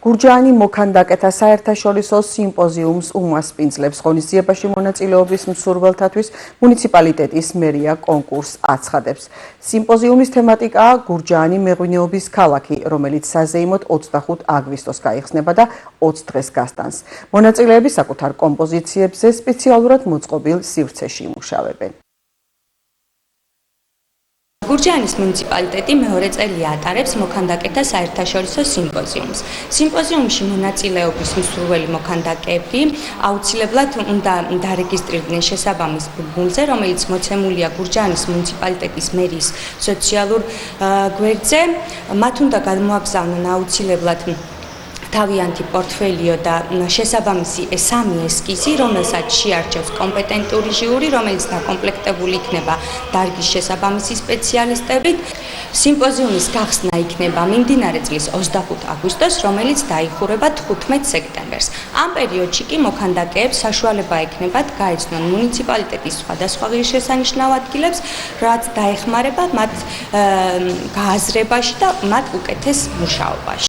გურჯაანი მოქანდაკეთა საერთაშორისო სიმპოზიუმს უმასპინძლებს. ღონისძიებაში მონაწილეობის მსურველთათვის მუნიციპალიტეტის მერია კონკურსს აცხადებს. სიმპოზიუმის თემატიკაა გურჯაანი მეღვინეობის ქალაქი, რომელიც საზეიმოდ 25 აგვისტოს გაიხსნება და 20 დღეს გასტანს. მონაწილეები საკუთარ კომპოზიციებზე სპეციალურად მოწყობილ სივრცეში იმუშავებენ. გურჯაანის მუნიციპალიტეტი მეორე წელია ატარებს მოქანდაკეთა საერთაშორისო სიმპოზიუმს. სიმპოზიუმში მონაწილეობის მსურველი მოქანდაკეები აუცილებლად უნდა დარეგისტრირდნენ შესაბამის ბულბულზე, რომელიც მოცემულია გურჯაანის მუნიციპალიტეტის მერიის სოციალურ გვერდზე. მათ უნდა გამოაგზავნონ აუცილებლად თავიანთი პორტფელიო და შესაბამისი სამი ესკიზი, რომელსაც შეარჩევს კომპეტენტური ჟიური, რომელიც დაკომპლექტებული იქნება დარგის შესაბამისი სპეციალისტებით. სიმპოზიუმის გახსნა იქნება მიმდინარე წლის 25 აგვისტოს, რომელიც დაიხურება 15 სექტემბერს. ამ პერიოდში კი მოქანდაკეებს საშუალება ექნებათ გაეცნონ მუნიციპალიტეტის სხვადასხვა ღირსშესანიშნავ ადგილებს, რაც დაეხმარება მათ გააზრებაში და მათ უკეთეს მუშაობაში.